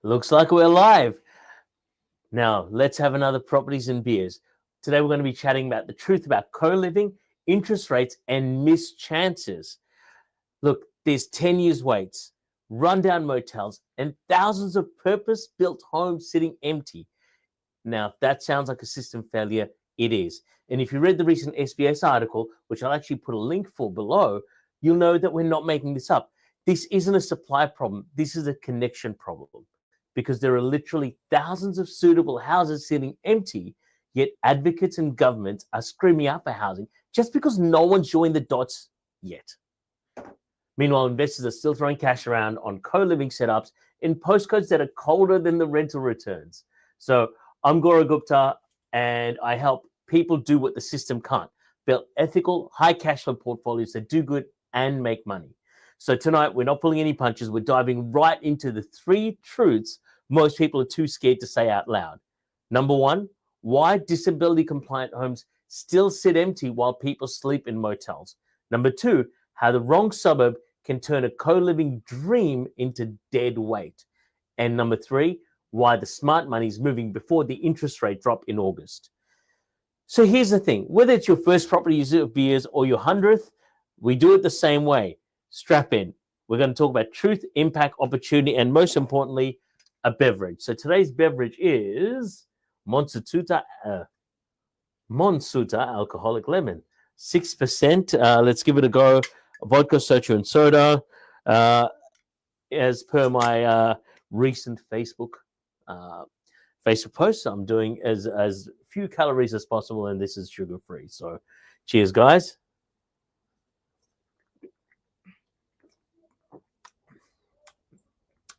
Looks like we're live. Now, let's have another properties and beers. Today, we're going to be chatting about the truth about co-living, interest rates, and missed chances. Look, there's 10 years waits, rundown motels, and thousands of purpose-built homes sitting empty. Now, if that sounds like a system failure, it is. And if you read the recent SBS article, which I'll actually put a link for below, you'll know that we're not making this up. This isn't a supply problem. This is a connection problem, because there are literally thousands of suitable houses sitting empty, yet advocates and governments are screaming out for housing just because no one's joined the dots yet. Meanwhile, investors are still throwing cash around on co-living setups in postcodes that are colder than the rental returns. So I'm Gaurav Gupta, and I help people do what the system can't: build ethical, high cash flow portfolios that do good and make money. So tonight, we're not pulling any punches. We're diving right into the 3 truths most people are too scared to say out loud. Number 1, why disability compliant homes still sit empty while people sleep in motels. Number 2, how the wrong suburb can turn a co-living dream into dead weight. And number 3, why the smart money is moving before the interest rate drop in August. So here's the thing: whether it's your first property of years or your 100th, we do it the same way. Strap in. We're going to talk about truth, impact, opportunity, and most importantly, a beverage. So today's beverage is Monsuta Alcoholic Lemon, 6%. Let's give it a go. Vodka, soju, and soda. As per my recent Facebook post, I'm doing as few calories as possible, and this is sugar free. So, cheers, guys.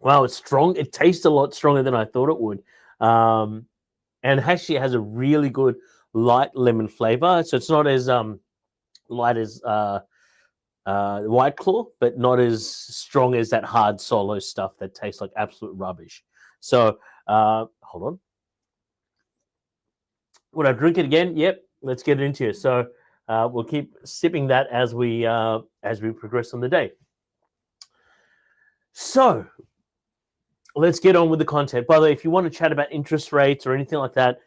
Wow, it's strong. It tastes a lot stronger than I thought it would. And actually, it has a really good light lemon flavor. So it's not as light as White Claw, but not as strong as that hard solo stuff that tastes like absolute rubbish. So hold on. Would I drink it again? Yep. Let's get it into it. So we'll keep sipping that as we progress on the day. So let's get on with the content. By the way, if you want to chat about interest rates or anything like that,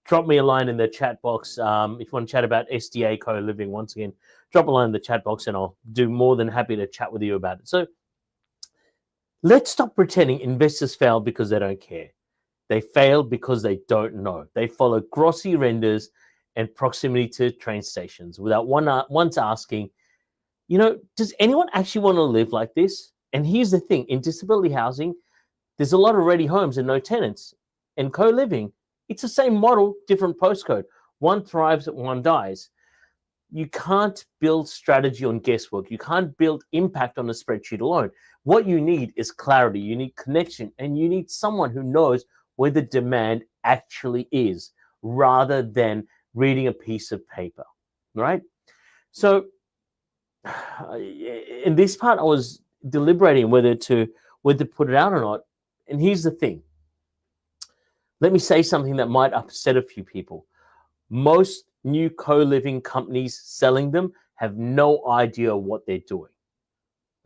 drop me a line in the chat box. If you want to chat about SDA co-living, once again, drop a line in the chat box and I'll do more than happy to chat with you about it. So let's stop pretending investors fail because they don't care. They fail because they don't know. They follow glossy renders and proximity to train stations without once asking, does anyone actually want to live like this? And here's the thing: in disability housing, there's a lot of ready homes and no tenants. And co-living, it's the same model, different postcode. One thrives and one dies. You can't build strategy on guesswork. You can't build impact on a spreadsheet alone. What you need is clarity. You need connection, and you need someone who knows where the demand actually is, rather than reading a piece of paper, right? So in this part, I was deliberating whether to put it out or not. And here's the thing. Let me say something that might upset a few people. Most new co-living companies selling them have no idea what they're doing.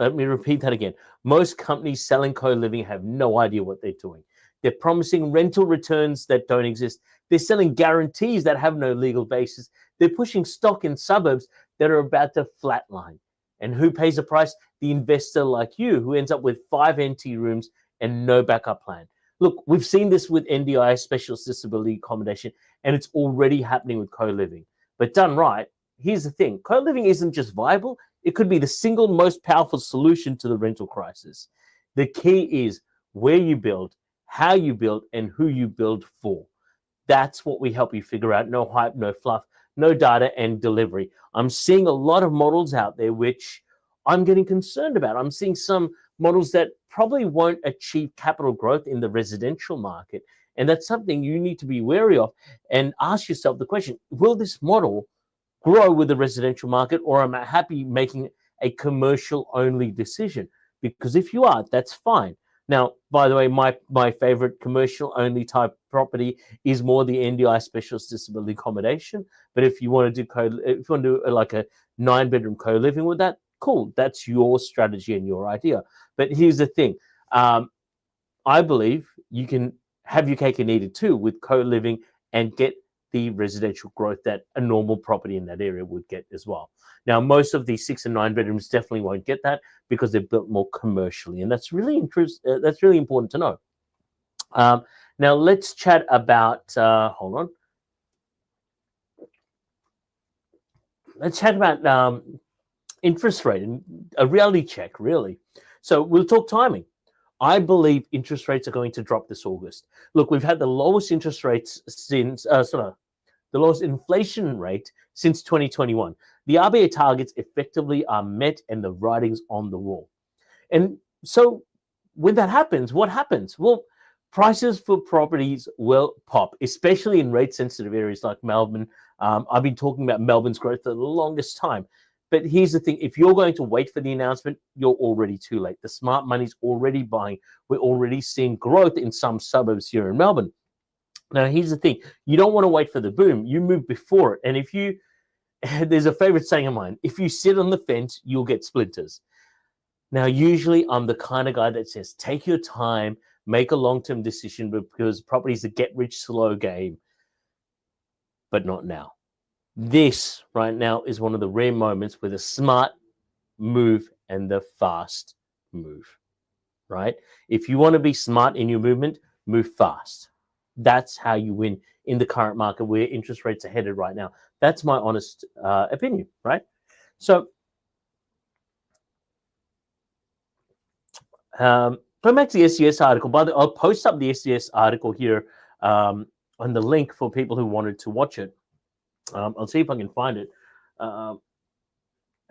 Let me repeat that again. Most companies selling co-living have no idea what they're doing. They're promising rental returns that don't exist. They're selling guarantees that have no legal basis. They're pushing stock in suburbs that are about to flatline. And who pays the price? The investor like you, who ends up with 5 empty rooms and no backup plan. Look, we've seen this with NDI, specialist disability accommodation, and it's already happening with co-living. But done right, here's the thing: co-living isn't just viable, it could be the single most powerful solution to the rental crisis. The key is where you build, how you build, and who you build for. That's what we help you figure out. No hype, no fluff, no data and delivery. I'm seeing a lot of models out there which I'm getting concerned about. I'm seeing some models that probably won't achieve capital growth in the residential market. And that's something you need to be wary of and ask yourself the question: will this model grow with the residential market, or am I happy making a commercial only decision? Because if you are, that's fine. Now, by the way, my favorite commercial only type property is more the NDI specialist disability accommodation. But if you want to do like a 9-bedroom co-living with that, cool. That's your strategy and your idea. But here's the thing. I believe you can have your cake and eat it too with co-living and get the residential growth that a normal property in that area would get as well. Now, most of these 6 and 9 bedrooms definitely won't get that because they're built more commercially, and that's really important to know. Now, let's chat about. Hold on. Let's chat about interest rate and a reality check, really. So we'll talk timing. I believe interest rates are going to drop this August. Look, we've had the lowest interest rates since, the lowest inflation rate since 2021. The RBA targets effectively are met and the writing's on the wall. And so when that happens, what happens? Well, prices for properties will pop, especially in rate-sensitive areas like Melbourne. I've been talking about Melbourne's growth for the longest time. But here's the thing, if you're going to wait for the announcement, you're already too late. The smart money's already buying. We're already seeing growth in some suburbs here in Melbourne. Now, here's the thing, you don't want to wait for the boom. You move before it. And if you, there's a favorite saying of mine, if you sit on the fence, you'll get splinters. Now, usually I'm the kind of guy that says, take your time, make a long-term decision, because property is a get-rich-slow game. But not now. This right now is one of the rare moments with a smart move and the fast move, right? If you want to be smart in your movement, move fast. That's how you win in the current market where interest rates are headed right now. That's my honest opinion, right? So going back to the SDS article, by the way, I'll post up the SDS article here on the link for people who wanted to watch it. I'll see if I can find it.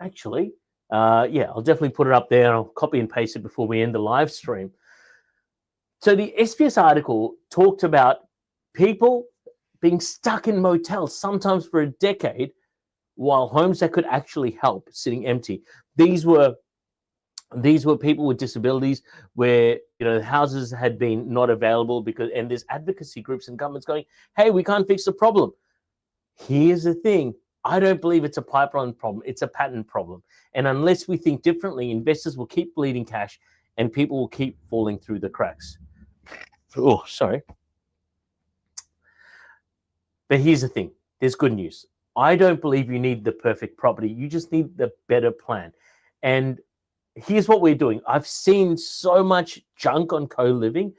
Actually, I'll definitely put it up there. I'll copy and paste it before we end the live stream. So the SBS article talked about people being stuck in motels, sometimes for a decade, while homes that could actually help sitting empty. These were people with disabilities where, houses had been not available and there's advocacy groups and governments going, hey, we can't fix the problem. Here's the thing. I don't believe it's a pipeline problem. It's a pattern problem. And unless we think differently, investors will keep bleeding cash and people will keep falling through the cracks. Oh, sorry. But here's the thing. There's good news. I don't believe you need the perfect property. You just need the better plan. And here's what we're doing. I've seen so much junk on co-living.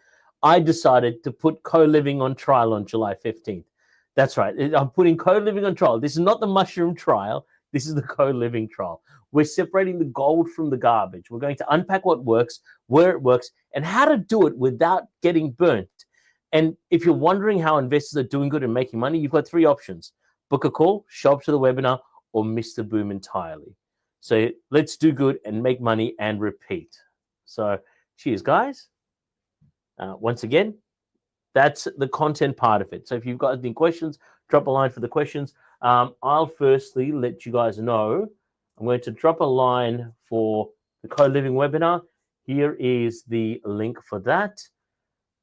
I decided to put co-living on trial on July 15th. That's right. I'm putting co-living on trial. This is not the mushroom trial. This is the co-living trial. We're separating the gold from the garbage. We're going to unpack what works, where it works, and how to do it without getting burnt. And if you're wondering how investors are doing good and making money, you've got 3 options. Book a call, show up to the webinar, or miss the boom entirely. So let's do good and make money and repeat. So cheers, guys. Once again, that's the content part of it. So if you've got any questions, drop a line for the questions. I'll firstly let you guys know. I'm going to drop a line for the co-living webinar. Here is the link for that.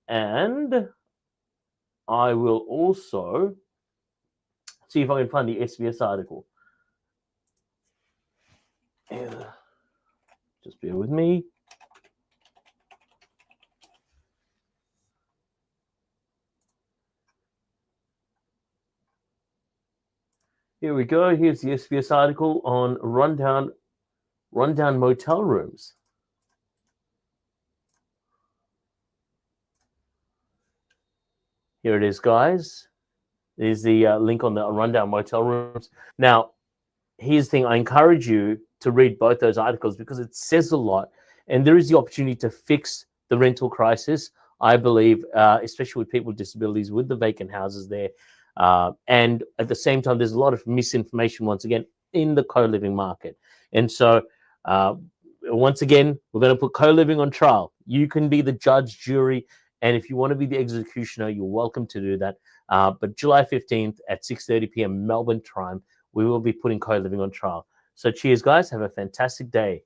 And I will also see if I can find the SBS article. Just bear with me. Here we go. Here's the SBS article on rundown motel rooms. Here it is, guys. There's the link on the rundown motel rooms. Now, here's the thing. I encourage you to read both those articles because it says a lot. And there is the opportunity to fix the rental crisis, I believe, especially with people with disabilities, with the vacant houses there. And at the same time, there's a lot of misinformation, once again, in the co-living market. And so, once again, we're going to put co-living on trial. You can be the judge, jury, and if you want to be the executioner, you're welcome to do that. But July 15th at 6:30 p.m. Melbourne time, we will be putting co-living on trial. So cheers, guys. Have a fantastic day.